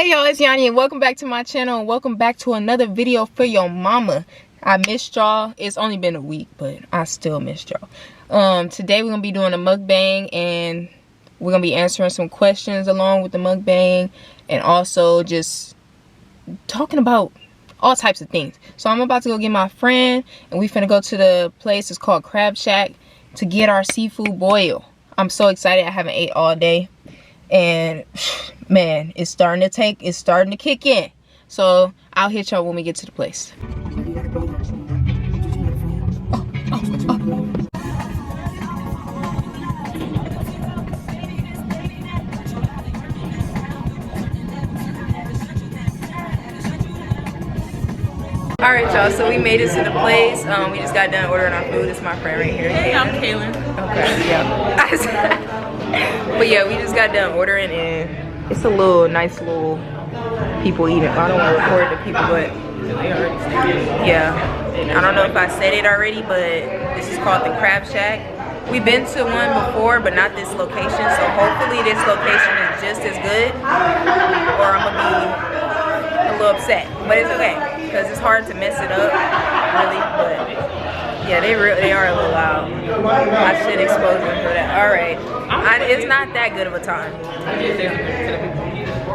Hey y'all, it's Yanni and welcome back to my channel and welcome back to another video for your mama. I missed y'all. It's only been a week, but I still missed y'all. Today we're gonna be doing a mukbang and we're gonna be answering some questions along with the mukbang and also just talking about all types of things. So I'm about to go get my friend and we finna go to the place. It's called Crab Shack to get our seafood boil. I'm so excited. I haven't ate all day. And man, it's starting to kick in. So I'll hit y'all when we get to the place. All right, y'all, so we made it to the place. We just got done ordering our food. This is my friend right here. Hey, I'm Kaylin. Okay, yeah. But yeah, we just got done ordering and it's a nice little people eating. I don't want to record the people, but yeah. I don't know if I said it already, but this is called the Crab Shack. We've been to one before, but not this location. So hopefully this location is just as good or I'm gonna be a little upset, but it's okay because it's hard to mess it up, really. But yeah, they are a little loud. I should expose them for that. All right, it's not that good of a time.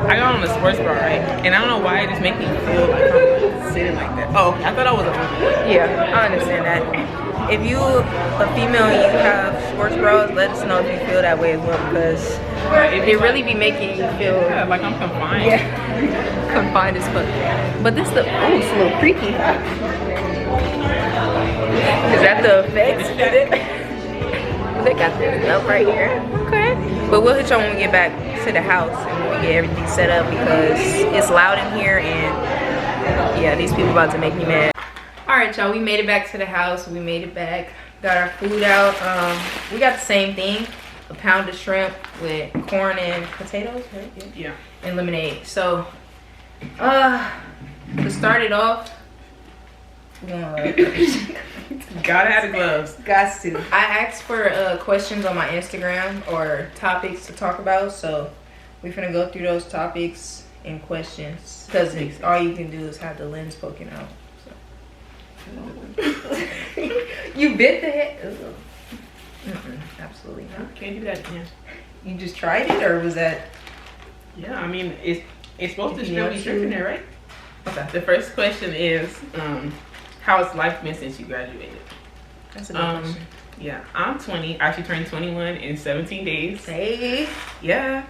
I got on the sports bar, right? And I don't know why it just makes me feel like I'm sitting like that. Oh, I thought I was a Yeah, I understand that. If you a female and you have sports bras, let us know if you feel that way as well, because it really be making you feel like I'm confined. Yeah, confined as fuck. But this it's a little creaky. Is that the effects? They got this up right here. Okay. But we'll hit y'all when we get back to the house and when we get everything set up because it's loud in here and yeah, these people about to make me mad. Alright y'all, we made it back to the house. We made it back. Got our food out. We got the same thing. A pound of shrimp with corn and potatoes, right? Yeah. And lemonade. So to start it off, gotta have the gloves. Got to. I asked for questions on my Instagram or topics to talk about, so we're finna go through those topics and questions because all you can do is have the lens poking out. So. You bit the head? Absolutely not. Can't do that. Yeah. You just tried it, or was that? Yeah, I mean it's supposed to still be shrimp in there, right? Okay. The first question is, how has life been since you graduated? That's a good question. Yeah, I'm 20. I actually turned 21 in 17 days. Hey. Yeah,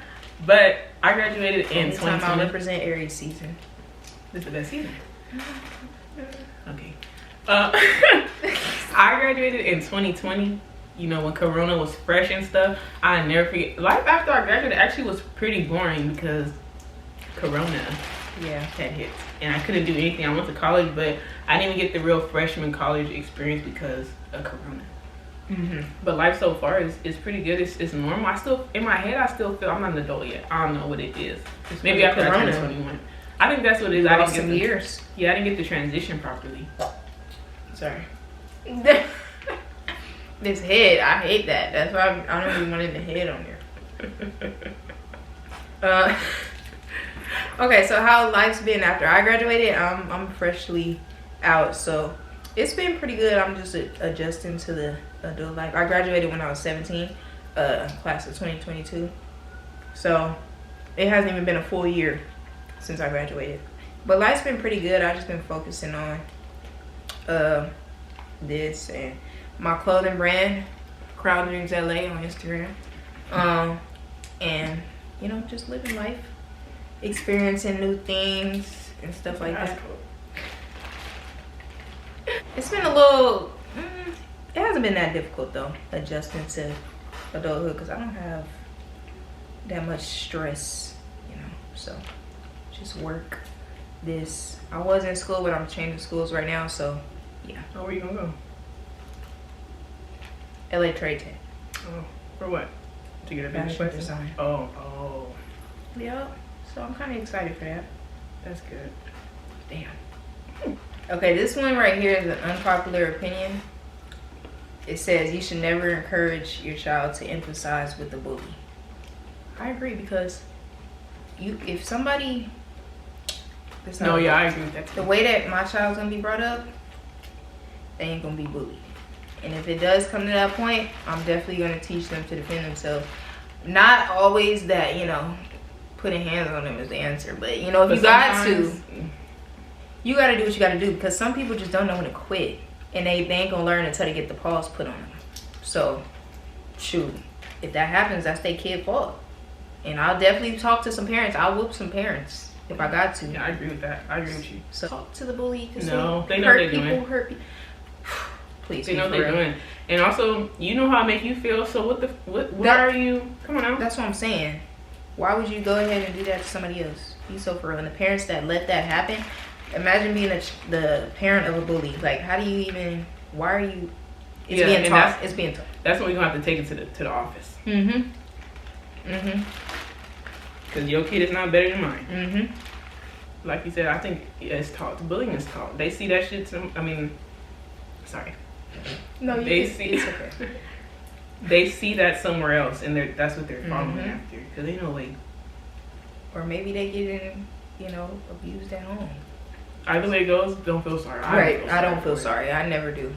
but I graduated in 2020. I'll represent Aries season. This is the best season. Okay. I graduated in 2020. You know, when Corona was fresh and stuff. I never forget. Life after I graduated actually was pretty boring because Corona. Yeah, had hit and I couldn't do anything. I went to college, but I didn't even get the real freshman college experience because of Corona. But life so far is pretty good. It's normal. I still, in my head, I still feel I'm not an adult yet. I don't know what it is. Maybe after I turn 21. I think that's what it is. I didn't get some years. Yeah, I didn't get the transition properly. Sorry. This head, I hate that. That's why I don't even want it in the head on here. Okay, so how life's been after I graduated? I'm freshly out, so it's been pretty good. I'm just adjusting to the adult life. I graduated when I was 17, class of 2022. So it hasn't even been a full year since I graduated. But life's been pretty good. I've just been focusing on this and my clothing brand, Crowd Dreams LA on Instagram. And you know, just living life. Experiencing new things and stuff like that. It's been a little it hasn't been that difficult though, adjusting to adulthood, because I don't have that much stress, you know. So just work this. I was in school, but I'm changing schools right now, so yeah. Oh, where you gonna go? LA Trade Tech. Oh, for what? To get a fashion design. Oh. Yeah. So I'm kind of excited for that. That's good. Damn. Okay, this one right here is an unpopular opinion. It says you should never encourage your child to emphasize with the bully. I agree, because if somebody It's No, not yeah, I agree with that the too. way that my child's gonna be brought up, they ain't gonna be bullied. And if it does come to that point, I'm definitely gonna teach them to defend themselves. Not always that, you know, putting hands on them is the answer, but you know, if But you got to, sometimes- you gotta do what you gotta do, because some people just don't know when to quit, and they ain't gonna learn until they get the pause put on them. So, shoot, if that happens, that's their kid's fault. And I'll definitely talk to some parents. I'll whoop some parents if I got to. Yeah, I agree with that. I agree with you. So talk to the bully. No, they know hurt they're people, doing. hurt people. Please, They know be what they're for real. doing. And also, you know how I make you feel. So what why That- are you? Come on now. That's what I'm saying. Why would you go ahead and do that to somebody else? Be so for real. And the parents that let that happen, imagine being the parent of a bully. Like, how do you even? Why are you? It's Yeah, being and taught. It's being taught. That's when we're gonna have to take it to the office. Because your kid is not better than mine. Like you said, I think it's taught. Bullying is taught. They see that shit. Sorry. No, They see. it's okay. They see that somewhere else, and that's what they're following after. Because they know, like, Or maybe they get in, you know, abused at home. either way it goes, don't feel sorry. I don't feel for it. sorry. I never do.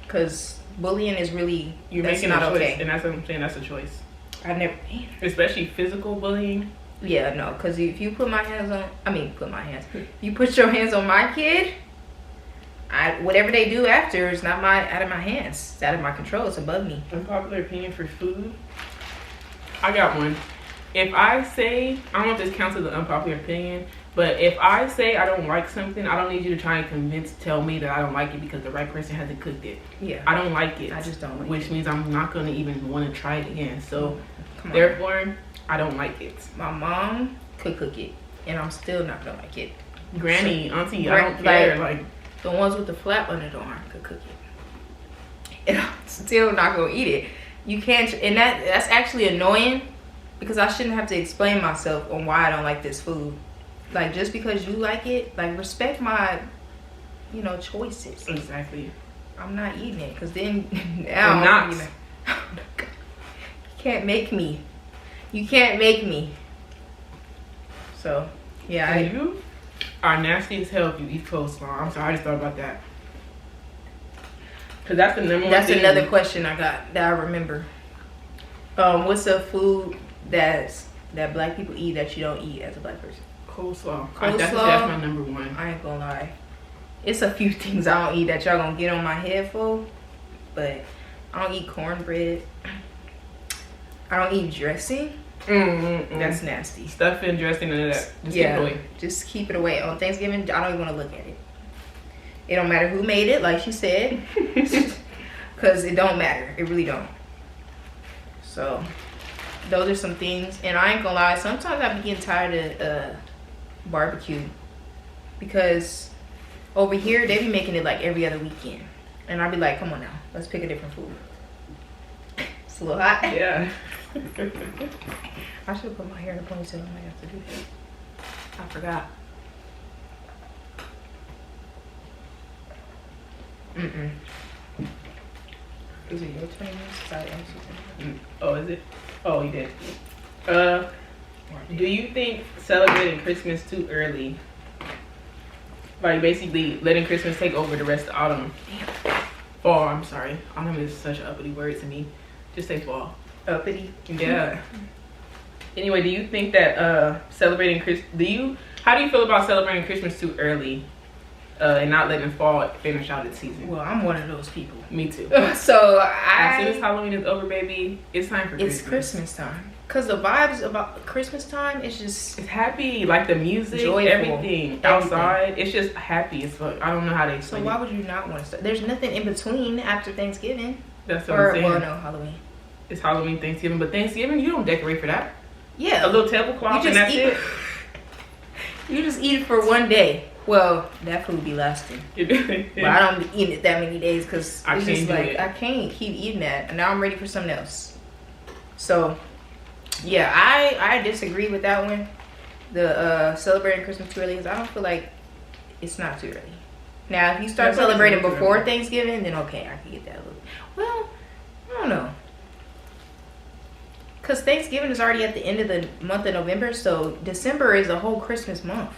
Because bullying is really, You're that's making not a choice, okay. and that's what I'm saying. That's a choice, I never. especially physical bullying. Yeah, no, because if you put my hands on, if you put your hands on my kid, whatever they do after is not out of my hands. It's out of my control. It's above me. Unpopular opinion for food. I got one. If I say, I don't know if this counts as an unpopular opinion, but if I say I don't like something, I don't need you to try and tell me that I don't like it because the right person hasn't cooked it. Yeah. I don't like it. I just don't like which it. means I'm not going to even want to try it again. So, Come on. therefore, I don't like it. My mom could cook it, and I'm still not gonna like it. Granny, auntie, I don't care. Like, the ones with the flap under the arm could cook it, and I'm still not gonna eat it. You can't, and that's actually annoying because I shouldn't have to explain myself on why I don't like this food. Like, just because you like it, like, respect my, you know, choices. exactly. I'm not eating it because then now I'm not. You can't make me. You can't make me. So yeah, And you are nasty as hell if you eat coleslaw. I'm sorry, I just thought about that. Because that's the number one that's thing. another question I got that I remember. What's a food that black people eat that you don't eat as a black person? Coleslaw. Coleslaw? That's my number one. I ain't gonna lie. It's a few things I don't eat that y'all gonna get on my head for, but I don't eat cornbread. I don't eat dressing. That's nasty. Stuffing, dressing, and that. Just keep it away. Just keep it away. On Thanksgiving, I don't even want to look at it. It don't matter who made it, like she said, because it don't matter. It really don't. So those are some things, and I ain't gonna lie. Sometimes I be getting tired of barbecue because over here they be making it like every other weekend, and I be like, come on now, let's pick a different food. It's a little hot. Yeah. I should have put my hair in a ponytail. I might have to do that. I forgot. Is it your 20 minutes? Sorry, Oh, is it? Oh, you did. Do you think celebrating Christmas too early, like basically letting Christmas take over the rest of autumn? Fall, I'm sorry. Autumn is such an uppity word to me. Just say fall. uppity? Yeah. Anyway, do you think that celebrating how do you feel about celebrating Christmas too early and not letting fall finish out its season? Well, I'm one of those people. Me too. So As soon as Halloween is over, baby, it's time for Christmas. it's Christmas time. Cause the vibes about Christmas time is just It's happy, like the music, Joyful. everything outside. It's just happy as fuck. I don't know how to so. explain Why it. would you not want to start? There's nothing in between after Thanksgiving That's what or I'm saying. well, no, Halloween. It's Halloween, Thanksgiving, but Thanksgiving you don't decorate for that. Yeah, A little tablecloth You and just that's eat- it. you just eat it for one day. Well, that food be lasting. But I don't eat it that many days because I it's can't just do like it. I can't keep eating that, and now I'm ready for something else. So, yeah, I disagree with that one. The celebrating Christmas too early, because I don't feel like it's not too early. Now, if you start That's not celebrating too before early. Thanksgiving, then okay, I can get that a little. Well, I don't know. Because Thanksgiving is already at the end of the month of November, so December is a whole Christmas month.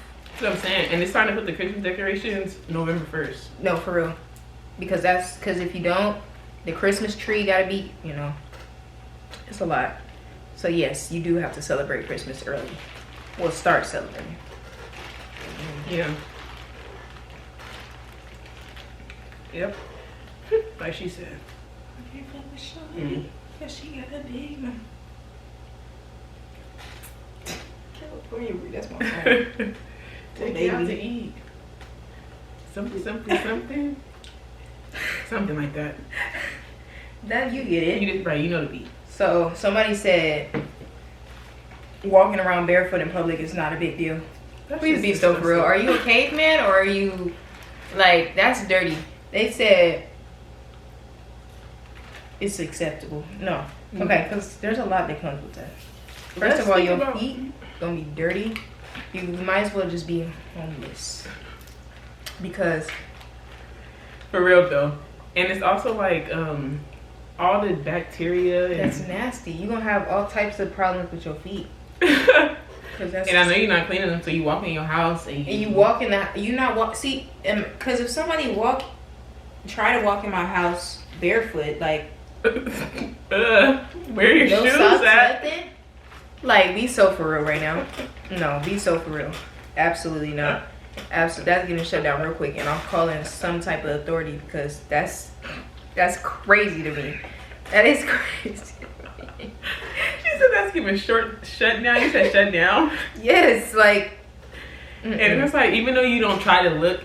what I'm saying. And it's time to put the Christmas decorations November 1st. No, for real. Because if you don't, the Christmas tree gotta be, you know, it's a lot. So yes, you do have to celebrate Christmas early. Well, start celebrating. Yeah. Yep. Like she said. Okay, mm. Yeah, she got a big one. That's my phone. Take it out to eat. Something. Something like that. That you get it. You just, right, you know the beat. So somebody said walking around barefoot in public is not a big deal. Please be so for real. Are you a caveman or are you like, that's dirty? They said it's acceptable. No. Okay, because there's a lot that comes with that. First of all, your feet gonna be dirty. You might as well just be homeless. Because for real though. And it's also like all the bacteria. That's nasty. You're gonna have all types of problems with your feet. And I know you're not cleaning them, so you walk in your house and you walk in that. You not walk. See, because if somebody try to walk in my house barefoot, like where are your no shoes socks, at? nothing. Like, be so for real right now. No, be so for real. Absolutely not. Absolutely, that's getting shut down real quick, and I'm calling some type of authority because that's crazy to me. That is crazy. She said that's giving shut down. You said shut down. Yes, like. And it's like, even though you don't try to look,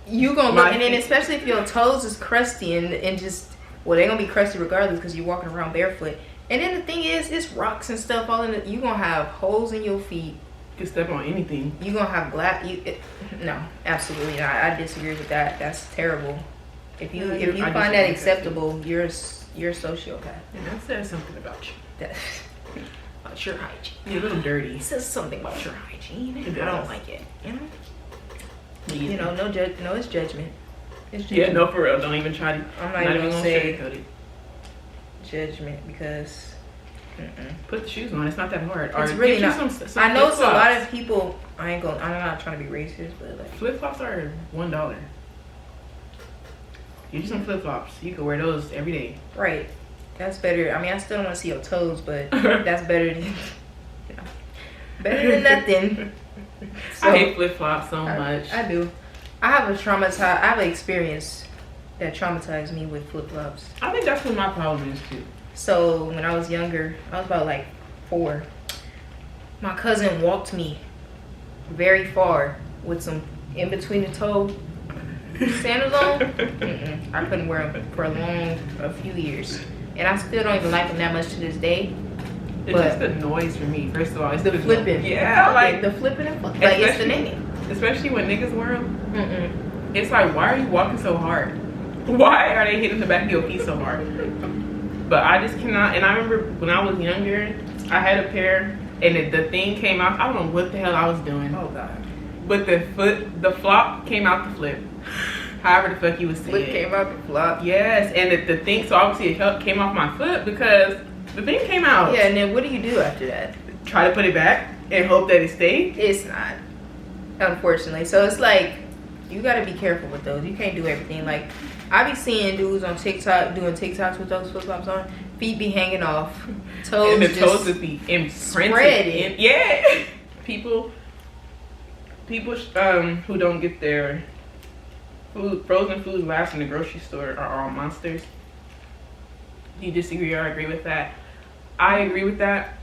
you gonna look, and then especially if your toes is crusty and just, well, they're gonna be crusty regardless because you're walking around barefoot. And then the thing is, it's rocks and stuff all in it. You gonna have holes in your feet. You can step on anything. You gonna have no, absolutely not. I disagree with that. That's terrible. If you find that acceptable, you're a sociopath. And that says something about you. About your hygiene. You're a little dirty. It says something about your hygiene. I don't like it. You know. Yeah. You know, no, it's judgment. It's judgment. Yeah, no, for real. Don't even try to. I'm not even gonna say judgment because put the shoes on. It's not that hard. It's really not. I know it's a lot of people. I'm not trying to be racist, but like flip flops are $1. Get you some flip flops. You can wear those every day. Right. That's better. I mean, I still don't want to see your toes, but that's better than better than nothing. So, I hate flip flops so much. I do. I have an experience that traumatized me with flip flops. I think that's what my problem is too. So when I was younger, I was about like 4. My cousin walked me very far with some in between the toe sandals on. I couldn't wear them for a few years, and I still don't even like them that much to this day. It's just the noise for me. First of all, it's the flipping. Yeah, like the flipping and like it's the name. Especially when niggas wear them. It's like, why are you walking so hard? Why are they hitting the back of your feet so hard? But I just cannot. And I remember when I was younger, I had a pair, and the thing came out. I don't know what the hell I was doing. Oh God! But the flop came out the flip. However the fuck you was saying. Flip came out the flop. Yes, and the thing. So obviously it came off my foot because the thing came out. Yeah, and then what do you do after that? Try to put it back and hope that it stayed. It's not, unfortunately. So it's like you gotta be careful with those. You can't do everything. Like I be seeing dudes on TikTok doing TikToks with those flip flops on. Feet be hanging off. Toes. And the toes just be imprinted. Yeah. People who don't get their frozen foods last in the grocery store are all monsters. Do you disagree or agree with that? I agree with that.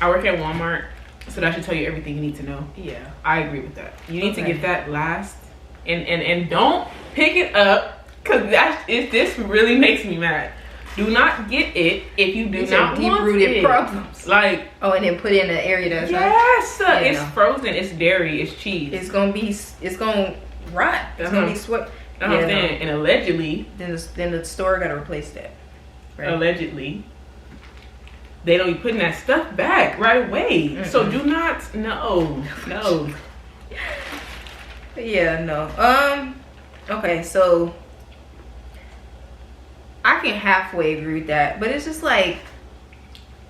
I work at Walmart, so that should tell you everything you need to know. Yeah. I agree with that. You need to get that last, and don't pick it up, because this really makes me mad. Do not get it if you do not want deep-rooted it. problems. Like, oh, and then put it in an area that's it's frozen, it's dairy, it's cheese. It's gonna rot. It's gonna be sweat. And allegedly, then the store gotta replace that. Right? Allegedly, they don't be putting that stuff back right away. So do not. No. Yeah, no. Okay, so I can halfway agree with that, but it's just like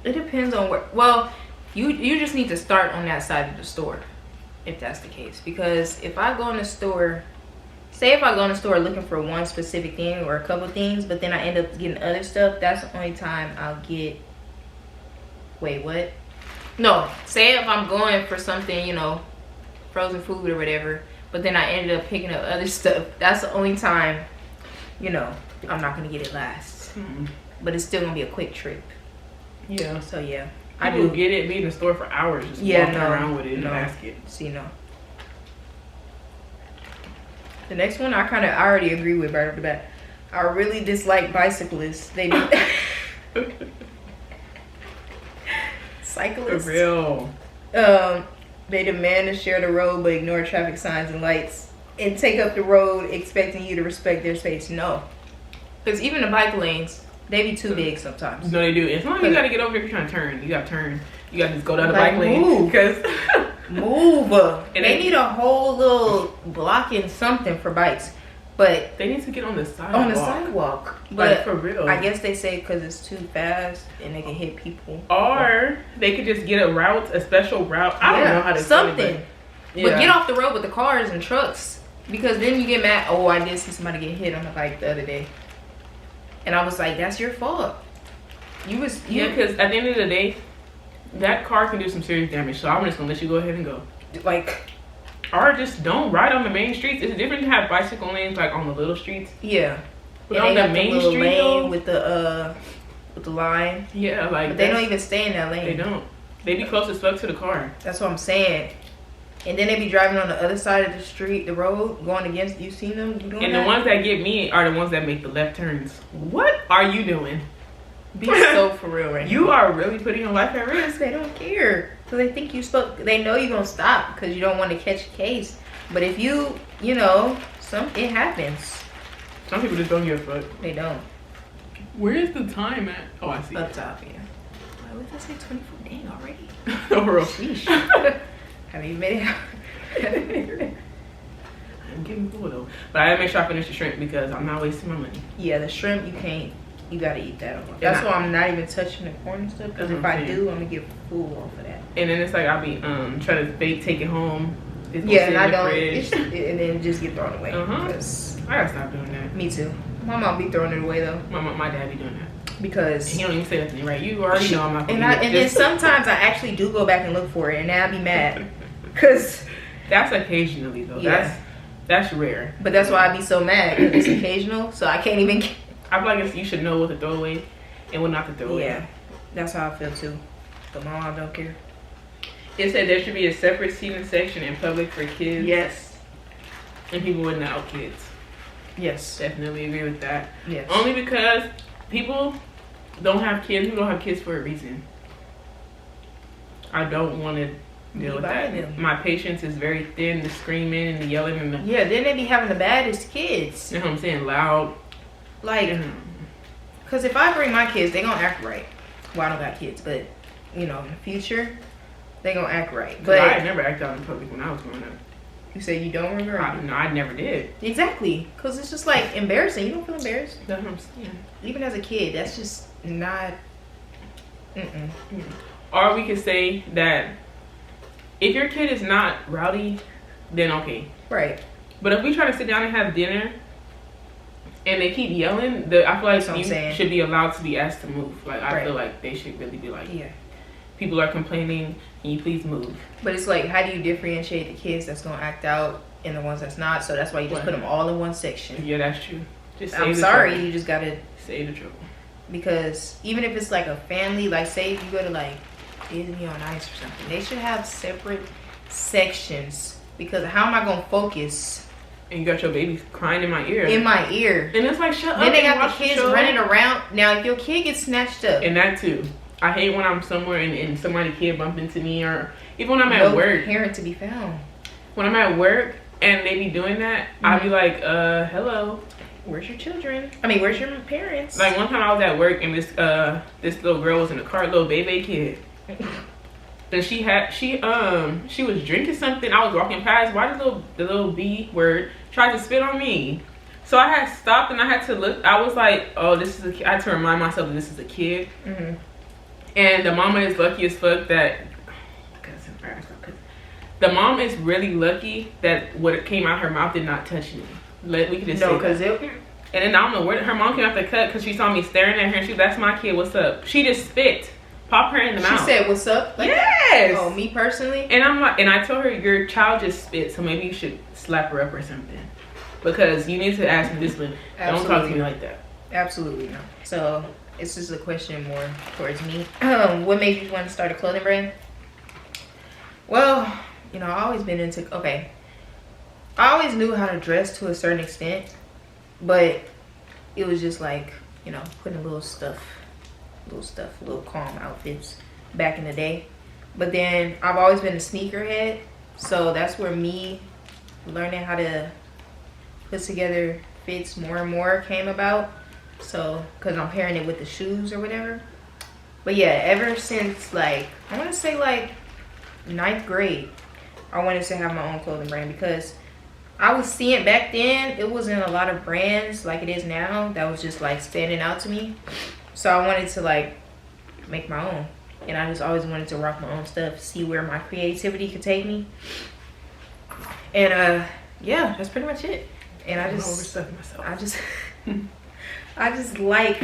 it depends on where. Well, you just need to start on that side of the store. if that's the case. Because if I go in the store, say if I go in the store looking for one specific thing or a couple things, but then I end up getting other stuff, that's the only time I'll get. Wait, what? No, say if I'm going for something, you know, frozen food or whatever, but then I ended up picking up other stuff, that's the only time, you know, I'm not gonna get it last. But it's still gonna be a quick trip. Yeah. So yeah, I do get it. Be in the store for hours, just walking around with it in the basket. See, no. The next one I already agree with right off the bat. I really dislike bicyclists. They do. Cyclists. For real. They demand to share the road but ignore traffic signs and lights and take up the road expecting you to respect their space. No. Because even the bike lanes, they be too big sometimes. No, they do. As long as you gotta get over if you're trying to turn. You gotta turn. You gotta just go down the bike lane. Because move. And they need a whole little blocking something for bikes. But they need to get on the sidewalk. But like, for real. I guess they say because it's too fast and they can hit people. Or they could just get a special route. I don't know how to something. But get off the road with the cars and trucks. Because then you get mad. Oh, I did see somebody get hit on the bike the other day. And I was like, that's your fault. Yeah, because at the end of the day, that car can do some serious damage. So I'm just going to let you go ahead and go. Like... Or just don't ride on the main streets. It's different to have bicycle lanes like on the little streets. Yeah. But on the main street lane with the line. Yeah, like but they don't even stay in that lane. They don't. They be close as fuck to the car. That's what I'm saying. And then they be driving on the other side of the street, the road, going against. You seen them doing and that? The ones that get me are the ones that make the left turns. What are you doing? Be so for real right now. You are really putting your life at risk. They don't care. So they think they know you're gonna stop because you don't want to catch a case. But if you know, it happens. Some people just don't give a fuck. They don't. Where is the time at? Oh, I see. Up top, yeah. Why would that say 24? Dang, already? Overall. Sheesh. Have you made it out? I'm getting full though. But I gotta make sure I finish the shrimp because I'm not wasting my money. Yeah, the shrimp, you can't. You gotta eat that. That's why I'm not even touching the corn and stuff. Because if I do, I'm gonna get full off of that. And then it's like I'll be trying to take it home. Yeah, and I don't. And then just get thrown away. I gotta stop doing that. Me too. My mom be throwing it away though. My dad be doing that. Because and he don't even say nothing, right? You already know I'm not gonna and then sometimes I actually do go back and look for it, and then I be mad. Cause that's occasionally though. Yeah. That's rare. But that's why I be so mad because it's occasional, so I can't even. I feel like you should know what to throw away and what not to throw away. Yeah, that's how I feel too. But my mom don't care. It said there should be a separate seating section in public for kids. Yes. And people without kids. Yes. Definitely agree with that. Yes. Only because people don't have kids. People don't have kids for a reason. I don't want to deal with that. My patience is very thin. The screaming and the yelling and the... Yeah, then they be having the baddest kids. You know what I'm saying? Loud. Like, because if I bring my kids, they gonna act right. Well, I don't got kids, but, in the future, they gonna act right. But I never acted out in public when I was growing up. You say you don't remember? No, I never did. Exactly. Because it's just, like, embarrassing. You don't feel embarrassed? That's what I'm saying. Even as a kid, that's just not... Or we could say that if your kid is not rowdy, then okay. Right. But if we try to sit down and have dinner and they keep yelling, I feel like you should be allowed to be asked to move. Like, I feel like they should really be like, yeah, people are complaining, can you please move? But it's like, how do you differentiate the kids that's going to act out and the ones that's not? So that's why you just put them all in one section. Yeah, that's true. Just I'm sorry, you just got to save the trouble. Because even if it's like a family, like say if you go to like Disney on Ice or something, they should have separate sections. Because how am I going to focus? And you got your baby crying in my ear. In my ear. And it's like, shut up. Then they got the kids running around. Now, if your kid gets snatched up. And that too. I hate when I'm somewhere and somebody's kid bump into me, or even when I'm at work. No parent to be found. When I'm at work and they be doing that, I'll be like, hello. Where's your children? I mean, where's your parents? Like one time I was at work and this little girl was in the car, little baby kid. And she was drinking something. I was walking past. Why did the little B word tried to spit on me? So I had stopped and I had to look. I was like, oh, this is a kid. I had to remind myself that this is a kid. And the mama is lucky as fuck that The mom is really lucky that what came out her mouth did not touch me. We could just say because that. And then I don't know where her mom came out the cut because she saw me staring at her and that's my kid, what's up? She just spit. Pop her in the mouth. She said, what's up? Like yes. That? Oh, me personally? And I'm like, and I told her, your child just spit, so maybe you should slap her up or something. Because you need to ask me discipline. Don't talk to me like that. Absolutely not. So, this is a question more towards me. What made you want to start a clothing brand? Well, you know, I always been into, I always knew how to dress to a certain extent, but it was just like, you know, putting little calm outfits back in the day. But then I've always been a sneakerhead, so that's where me learning how to put together fits more and more came about. So, because I'm pairing it with the shoes or whatever. But yeah, ever since like, I want to say like 9th grade, I wanted to have my own clothing brand because I was seeing back then, it wasn't a lot of brands like it is now that was just like standing out to me. So I wanted to like make my own. And I just always wanted to rock my own stuff, see where my creativity could take me. And yeah, that's pretty much it. And I just I just like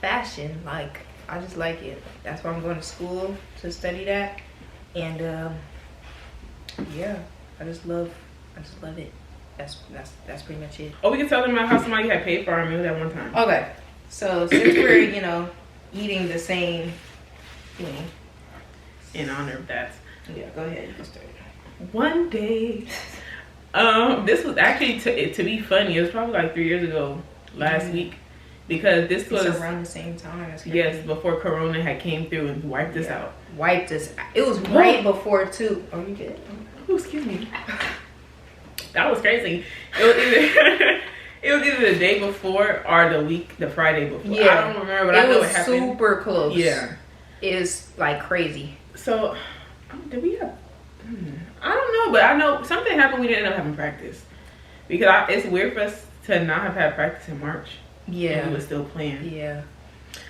fashion. Like, I just like it. That's why I'm going to school to study that. And yeah, I just love it. That's pretty much it. Oh, we can tell them about how somebody had paid for our meal that one time. Okay, so since we're, you know, eating the same thing, in honor of that, yeah, go ahead, you can start. One day, this was actually to be funny. It was probably like 3 years ago, last week, because this was around the same time. Yes, before Corona had came through and wiped us out. Wiped us. It was right before too. Oh, you good? Oh, excuse me. That was crazy. It was either the day before or the Friday before. Yeah, I don't remember, but I know it happened. It was super close. Yeah, it was like crazy. So, did we have? I don't know, but I know something happened. We didn't end up having practice because it's weird for us to not have had practice in March. Yeah, and we were still playing. Yeah,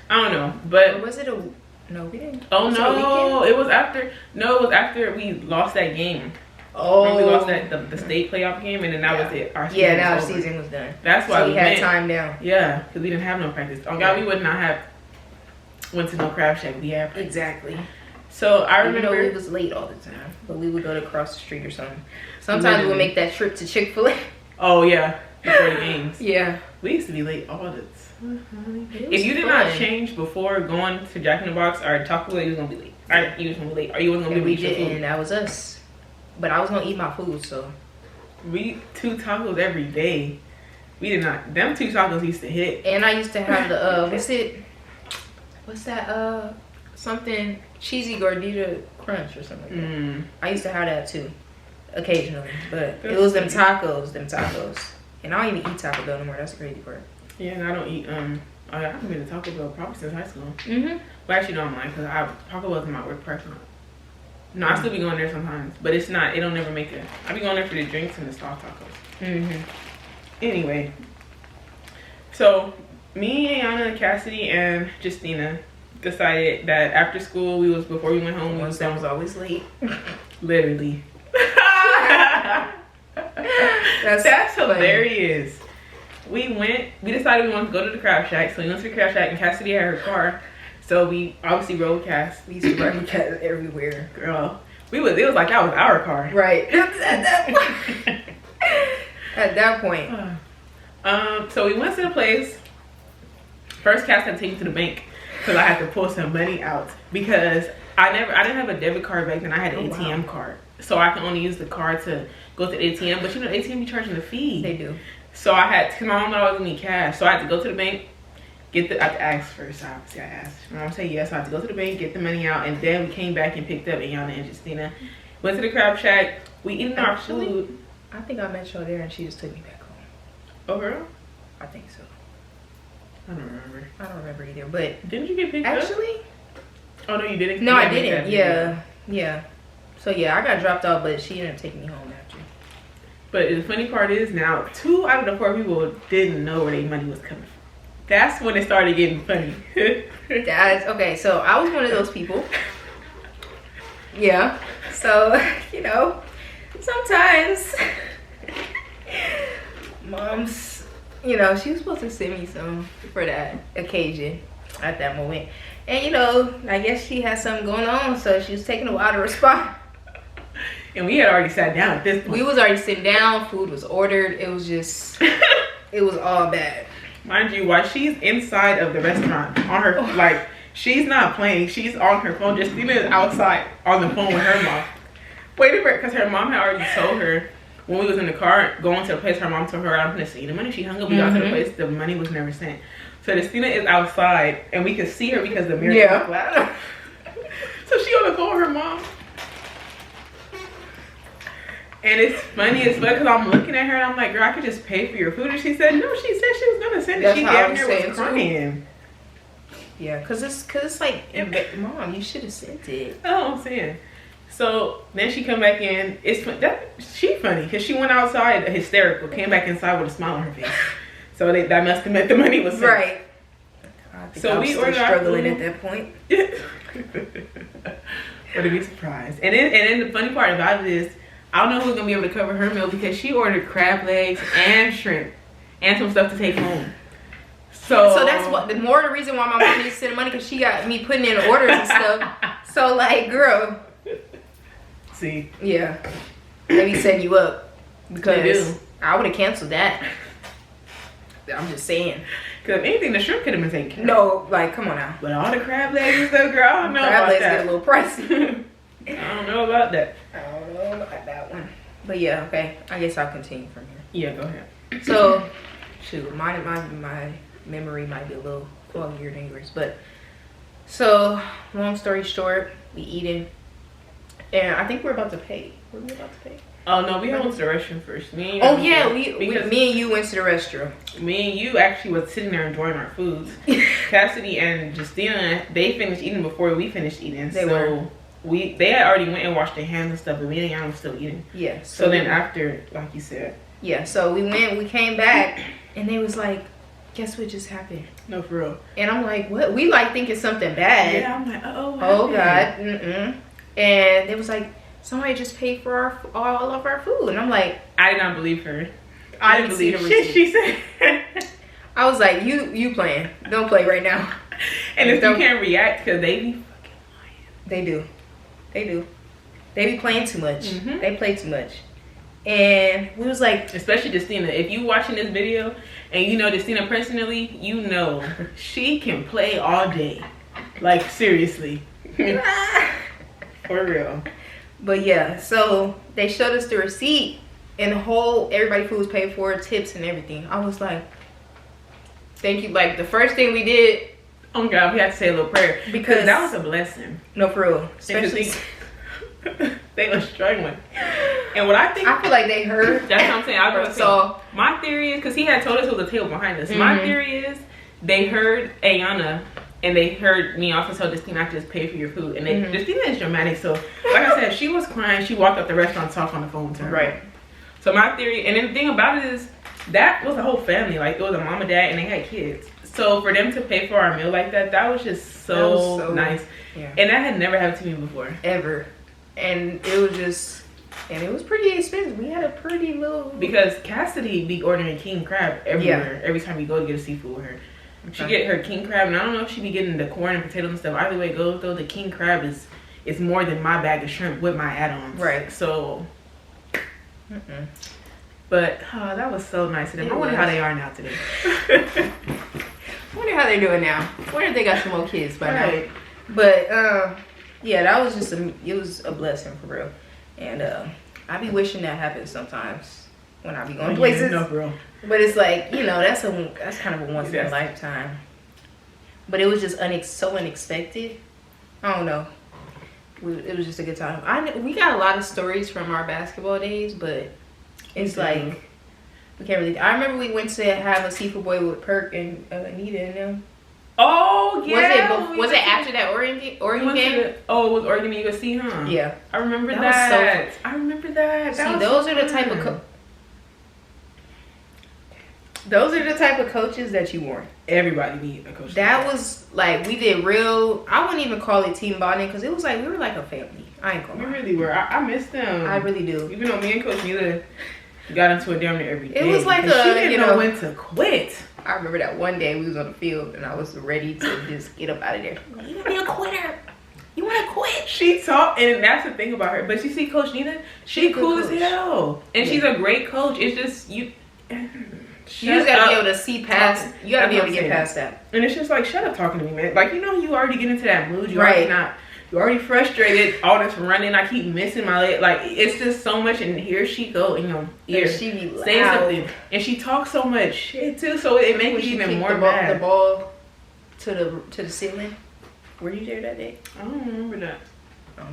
I don't know, but was it a? No, we didn't. Oh no, it was after. No, it was after we lost that game. Oh, when we lost the state playoff game, and then that was it. Our season now our season was done. That's why we had time down. Yeah, because we didn't have no practice. Oh God, we would not have went to no crab shack. We had practice. Exactly. So I remember it was late all the time, but we would go to cross the street or something. Sometimes we would make that trip to Chick-fil-A. Oh yeah, before the games. Yeah, we used to be late all the time. If you did not change before going to Jack in the Box or Taco Bell, you was gonna be late. You was gonna be late, or you wasn't gonna be late. We didn't. That was us. But I was gonna eat my food, so we 2 tacos every day. We did not. Them 2 tacos used to hit. And I used to have the what's that something cheesy gordita crunch or something like that. I used to have that too, occasionally. But it was them tacos. And I don't even eat Taco Bell anymore. That's the crazy part. Yeah, and I don't eat I haven't been to Taco Bell probably since high school. Well, actually, no, I'm lying, because Taco Bell is my work restaurant. No, I still be going there sometimes, but it's not. It don't never make it. I be going there for the drinks and the soft tacos. Anyway, so me, Ayana, Cassidy, and Justina decided that after school before we went home, was always late. Literally. That's hilarious. We decided we wanted to go to the crab shack, so we went to the crab shack, and Cassidy had her car. So we obviously rode Cass. We used to ride Cass everywhere. Girl, it was like that was our car. Right. At that point. So we went to the place. First, Cass had to take me to the bank because I had to pull some money out because I didn't have a debit card back then. I had an ATM card, so I can only use the card to go to the ATM. But you know, the ATM be charging a fee. They do. So I had to. My mom thought I was gonna need cash, so I had to go to the bank. I had to ask first. Obviously, I asked. My mom said yes. So I had to go to the bank, get the money out, and then we came back and picked up Ayana and Justina. Went to the crab shack. We eating our food. I think I met y'all there, and she just took me back home. Oh, girl? I think so. I don't remember. I don't remember either. But didn't you get picked up? Actually? Oh no, you didn't. No, I didn't. Yeah. So yeah, I got dropped off, but she didn't take me home after. But the funny part is now 2 out of the 4 people didn't know where their money was coming from. That's when it started getting funny. Okay, so I was one of those people. Yeah. So, you know, sometimes mom's, you know, she was supposed to send me some for that occasion at that moment. And, you know, I guess she had something going on, so she was taking a while to respond. And we had already sat down at this point. We was already sitting down, food was ordered. It was just, it was all bad. Mind you, while she's inside of the restaurant on her, like, she's not playing. She's on her phone. Justina is outside on the phone with her mom. Wait a minute, because her mom had already told her when we was in the car going to the place. Her mom told her, "I'm gonna send you the money." She hung up. We got to the place. The money was never sent. So Justina is outside, and we could see her because the mirror was flat. So she on the phone with her mom. And it's funny as well because I'm looking at her and I'm like, "Girl, I could just pay for your food." And she said, "No, she said she was gonna send it." That's She how I damn was near saying was too. crying. Yeah, cause it's like, Mom, you should have sent it. That's what I'm saying. So then she come back in. It's she funny because she went outside hysterical, came back inside with a smile on her face. So that must have meant the money was sent. Right. So we ordered struggling at that point. Would be surprised. And then the funny part about it is, I don't know who's gonna be able to cover her meal because she ordered crab legs and shrimp and some stuff to take home. So that's what the reason why my mom needs to send money, because she got me putting in orders and stuff. So like, girl. See. Yeah. Let me set you up, because do. I would have canceled that. I'm just saying. Because if anything, the shrimp could have been taken care of. No, like, come on now. But all the crab legs and stuff, girl, I don't know crab about legs that. get a little pricey. I don't know about that. I don't know about that one. But yeah, okay. I guess I'll continue from here. Yeah, go ahead. So, shoot, my memory might be a little foggier than yours, but so long story short, we eating, and I think we're about to pay. Were we about to pay? Oh no, we went to the restroom first. Me and you. Oh yeah, because me and you went to the restroom. Me and you actually was sitting there enjoying our foods. Cassidy and Justina, they finished eating before we finished eating. They had already went and washed their hands and stuff, but me and y'all was still eating. Yeah. So then after, like you said. Yeah. So we came back, and they was like, "Guess what just happened?" No, for real. And I'm like, "What?" We like thinking something bad. Yeah, I'm like, oh God, And they was like, "Somebody just paid for all of our food," and I'm like, I did not believe her. I didn't believe shit she said. I was like, you playing? Don't play right now. And if you can't react, because they be fucking lying. They do. They be playing too much. Mm-hmm. They play too much. And we was like, especially Justina, if you watching this video and you know Justina personally, you know she can play all day. Like, seriously. For real. But yeah, so they showed us the receipt, and everybody food was paid for, tips and everything. I was like, thank you. Like, the first thing we did, oh God, we had to say a little prayer because that was a blessing. No, for real. Especially they were struggling. And what I feel like they heard. That's what I'm saying. So my theory is, because he had told us it was a table behind us. Mm-hmm. My theory is they heard Ayana and they heard me also tell Justina, I just pay for your food. And they, Justina is dramatic. So like I said, she was crying. She walked up the restaurant and talked on the phone to her. Right. So my theory, and then the thing about it is, that was a whole family. Like, it was a mom and dad and they had kids. So for them to pay for our meal like that was just so nice. Yeah. And that had never happened to me before. Ever. And it was just, and it was pretty expensive. We had a pretty little... Because Cassidy be ordering king crab everywhere. Yeah. Every time we go to get a seafood with her. Okay. She get her king crab, and I don't know if she be getting the corn and potatoes and stuff. Either way it goes, though, the king crab is more than my bag of shrimp with my add-ons. Right. So... But that was so nice of them. I wonder how they are now today. I wonder how they're doing now. I wonder if they got some more kids by now. But yeah, that was just it was a blessing for real. And I be wishing that happened sometimes when I be going places. No, bro. But it's like, you know, that's kind of a once in a lifetime. But it was just so unexpected. I don't know. It was just a good time. We got a lot of stories from our basketball days, but it's like we can't really. I remember we went to have a seafood boil with Perk and Anita and them. Oh yeah. Was it after that Oregon game? It was Oregon USC, huh? Yeah. I remember that. I remember that. See, those are the type of those are the type of coaches that you want. Everybody need a coach. That was like, we did real, I wouldn't even call it team bonding, because it was like we were like a family. I ain't gonna We lie. really were. I miss them. I really do. Even though me and Coach Nita got into it damn near every day. It was like she didn't you know know, when to quit. I remember that one day we was on the field and I was ready to just get up out of there. You gonna be a quitter. You wanna quit? She taught, and that's the thing about her. But you see, Coach Nita, she cool as hell, and she's a great coach. It's just you. You just gotta be able to see past. You gotta be able to get past that. And it's just like, shut up talking to me, man. Like, you know, you already get into that mood. You already not. You're already frustrated. All this running, I keep missing my leg. Like, it's just so much. And here she go in your ear, she be loud. saying something, and she talks so much shit too. So it makes it even more bad. The ball to the ceiling. Were you there that day? I don't remember that. Oh,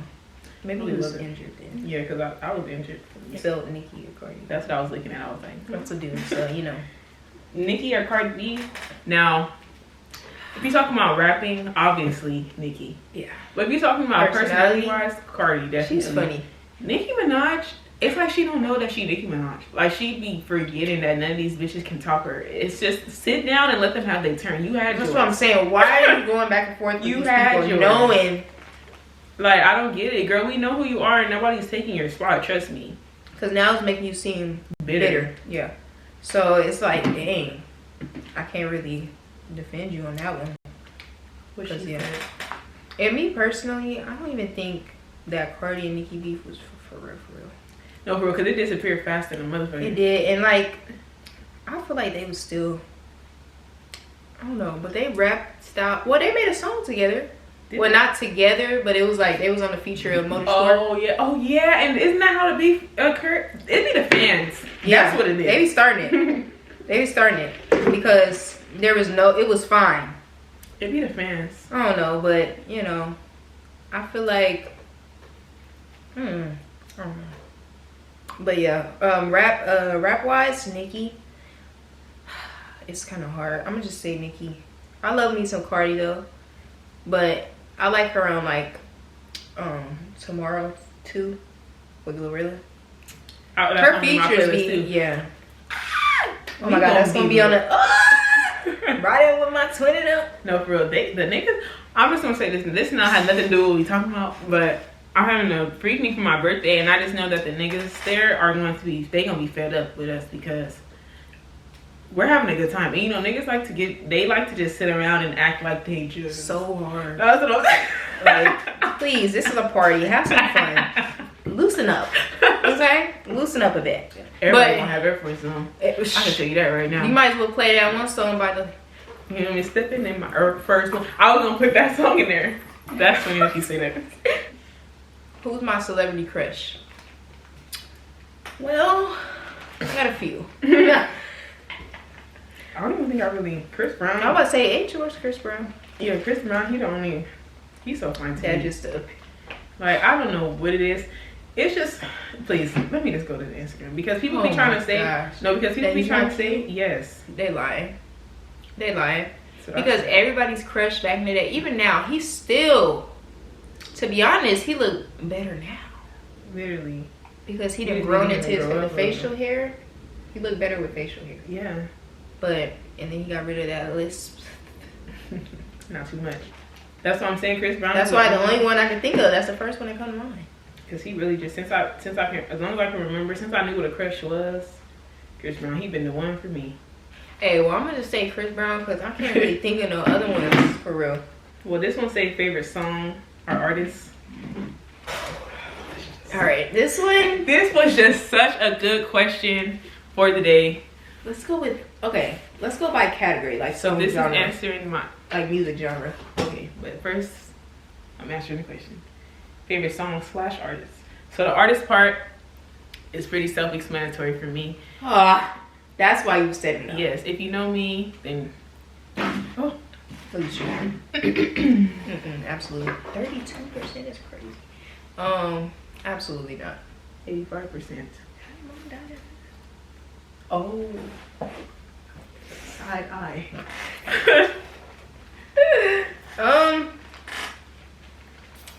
maybe we was injured then. Yeah, because I was injured. So Nikki or Cardi. That's what I was looking at. I was like, That's a dude. So you know, Nikki or Cardi B. Now, if you're talking about rapping, obviously Nikki. Yeah. But if you're talking about personality-wise, Cardi, definitely. She's funny. Nicki Minaj, it's like she don't know that she Nicki Minaj. Like, she be forgetting that none of these bitches can talk her. It's just sit down and let them have their turn. You had That's what I'm saying. Why are you going back and forth with you these had people knowing? Like, I don't get it. Girl, we know who you are and nobody's taking your spot. Trust me. Because now it's making you seem Bitter. Yeah. So it's like, dang, I can't really defend you on that one. Because, yeah. And me personally, I don't even think that Cardi and Nicki beef was for real, for real. No, for real, because it disappeared faster than a motherfucker. It did. And like, I feel like they was still, I don't know, but they rap style. Well, they made a song together. Well, not together, but it was like they was on the feature of Motorsport. Oh yeah, and isn't that how the beef occurred? It be the fans. Yeah, that's what it is. They be starting it. They be starting it because there was no. It was fine. It be the fans. I don't know, but you know, I feel like, I don't know. But yeah, rap wise, Nicki. It's kind of hard. I'm gonna just say Nicki. I love me some Cardi though, but I like her on like Tomorrow 2 with Glorilla. Her features be oh my god, that's gonna be on the right in with my twin it up. No, for real, the niggas. I'm just gonna say this. This not have nothing to do with what we talking about, but I'm having a freaking for my birthday, and I just know that the niggas there are going to be. They gonna be fed up with us because we're having a good time. And you know, niggas like to they like to just sit around and act like they just so hard. That's what I'm saying. Like, please, this is a party. Have some fun. Loosen up. Okay? Loosen up a bit. Everybody gonna have Air Force on. I can tell you that right now. You might as well play that one song by the... You know me stepping in my first one. I was gonna put that song in there. That's funny if you say that. Who's my celebrity crush? Well, I got a few. I don't even think I really... Chris Brown. I was about to say, ain't yours Chris Brown? Yeah, Chris Brown, he's so fine to That me. just Like, I don't know what it is. It's just, please, let me just go to the Instagram. Because people be trying to say, no, because people be trying to say, yes. They lying. They lying. Because everybody's crush back in the day, even now, he's still, to be honest, he look better now. Literally. Because he done grown into the facial hair. He looked better with facial hair. Yeah. But, and then he got rid of that lisp. Not too much. That's what I'm saying, Chris Brown. That's why the only one I can think of, that's the first one that comes to mind. Because he really just, since I can, as long as I can remember, since I knew what a crush was, Chris Brown, he been the one for me. Hey, well, I'm going to just say Chris Brown because I can't really think of no other ones for real. Well, this one say favorite song or artist. All right, this one. This was just such a good question for the day. Let's go with, okay, let's go by category. Like, so this genre. is answering my, like music genre. Okay, but first, I'm answering the question. Favorite song / artist. So the artist part is pretty self-explanatory for me. That's why you said it. Yes, if you know me, then please shoot. Absolutely. 32% is crazy. Absolutely not. 85%. Oh, side eye.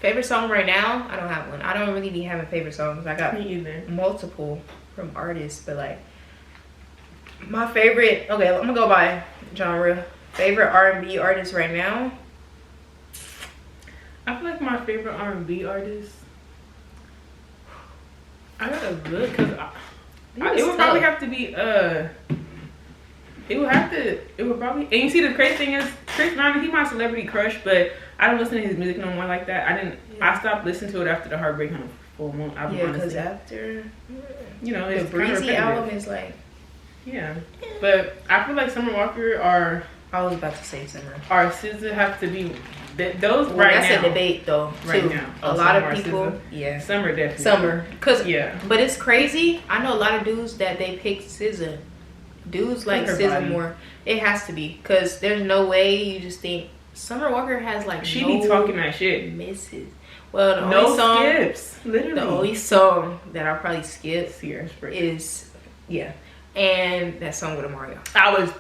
Favorite song right now? I don't have one. I don't really be having favorite songs. I got multiple from artists, but like my favorite. Okay, I'm gonna go by genre. Favorite R&B artist right now? I feel like my favorite R&B artist I gotta look because it would probably have to be it would probably, and you see the crazy thing is Chris Brown, he my celebrity crush, but I don't listen to his music no more like that. I stopped listening to it after the Heartbreak on Full Moon album. Yeah, because after it's the Breezy album is like but I feel like Summer Walker I was about to say Summer. Our SZA have to be those right now. That's a debate though. Right now, a lot of people. Summer definitely. Summer, but it's crazy. I know a lot of dudes that they pick SZA. Dudes like SZA more. It has to be because there's no way you just think Summer Walker has like she be talking that shit. Misses. Well, the no only song, skips. Literally, the only song that I probably skip is and that song with Mario.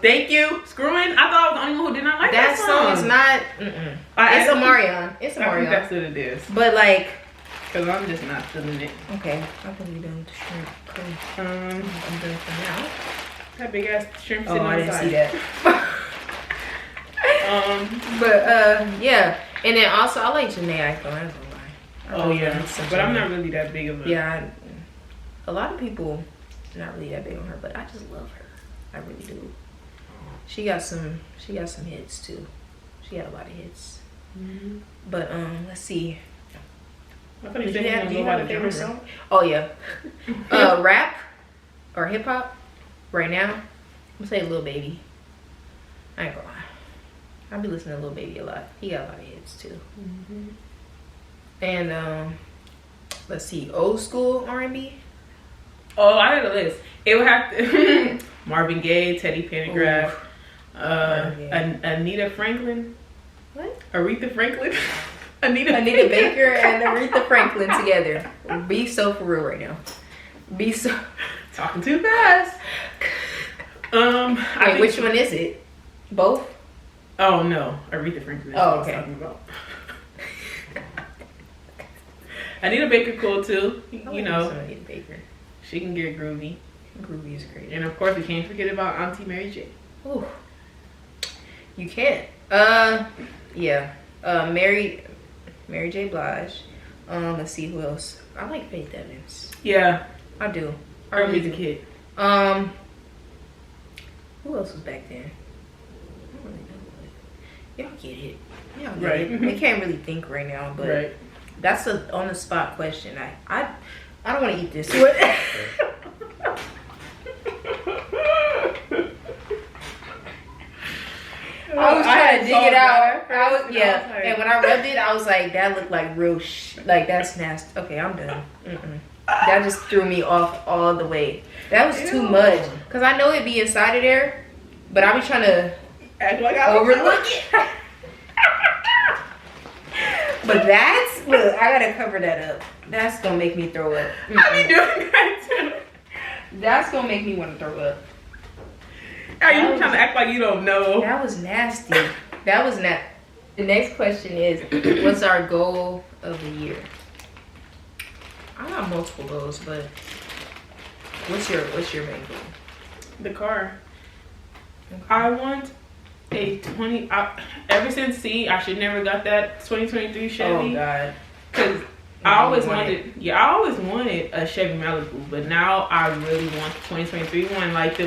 Thank you, screwing. I thought I was the only one who did not like that song. That song is not. It's Omarion. It's Omarion. I think that's what it is. But like, cause I'm just not feeling it. Okay, I think we done with the shrimp. Cool. I'm done for now. That big ass shrimp sitting I didn't outside. see that. Yeah, and then also I like Janae Aiko. I ain't gonna lie. But I'm not really that big of a. A lot of people not really that big on her, but I just love her. I really do. She got some hits too. She had a lot of hits. But let's see. Do you have a favorite song? Oh yeah. Rap or hip hop right now. I'm gonna say Lil Baby. I ain't gonna lie. I be listening to Lil Baby a lot. He got a lot of hits too. And let's see, old school R&B. Oh, I had a list. It would have to Marvin Gaye, Teddy Pendergrass, Anita Franklin. What? Aretha Franklin. Anita Baker and Aretha Franklin together. Be so for real right now. Be so talking too fast. Wait, which one is it? Both? Oh no, Aretha Franklin. Oh, okay. I was talking about. Anita Baker cool too. You know, Anita Baker. She can get groovy. Groovy is great. And of course, we can't forget about Auntie Mary J. Ooh. You can't. Mary J. Blige. Let's see who else. I like Faith Evans. Yeah, I do. Early as a kid. Who else was back then? I don't really know. Y'all get it. Y'all get right. it. I can't really think right now, but that's a on the spot question. I don't want to eat this. I was trying to dig it out. And when I rubbed it, I was like, that looked like real like that's nasty. Okay, I'm done. That just threw me off all the way. That was too much. Cause I know it'd be inside of there, but I be trying to act like I overlook it. But look, I gotta cover that up. That's gonna make me throw up. I be doing that too. That's gonna make me want to throw up. Are you trying to act like you don't know? That was nasty. That was not. The next question is, what's our goal of the year? I got multiple goals, but what's your main goal? The car. Okay. I want a 20. Ever since I should never got that 2023 Chevy. Oh God. Because I always wanted. Yeah, I always wanted a Chevy Malibu, but now I really want the 2023 one. Like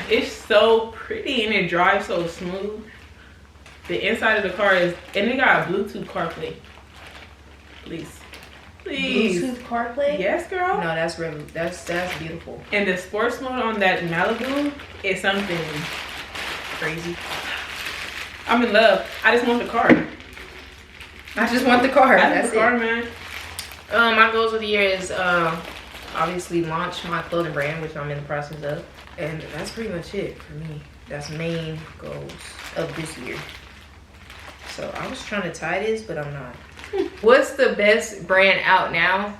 it's so pretty and it drives so smooth. The inside of the car is, and it got a Bluetooth CarPlay. Please. Bluetooth CarPlay? Yes, girl. No, that's beautiful. And the sports mode on that Malibu is something crazy. I'm in love. I just want the car. That's the car, man. My goals of the year is obviously launch my clothing brand, which I'm in the process of. And that's pretty much it for me. That's main goals of this year. So I was trying to tie this, but I'm not. What's the best brand out now?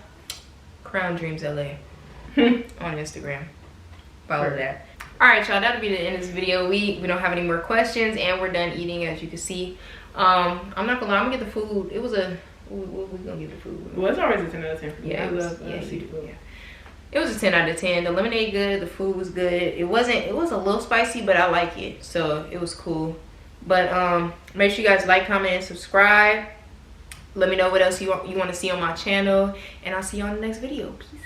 Crown Dreams LA on Instagram. Follow that. All right, y'all. That'll be the end of this video. We don't have any more questions, and we're done eating, as you can see. I'm not gonna lie. I'm gonna get the food. It was a. What we gonna give the food? Well, it's always a 10 out of 10 for me. Yeah, I love seafood. Yeah. It was a 10 out of 10. The lemonade good. The food was good. It was a little spicy, but I like it. So it was cool. But make sure you guys like, comment, and subscribe. Let me know what else you want to see on my channel. And I'll see you on the next video. Peace.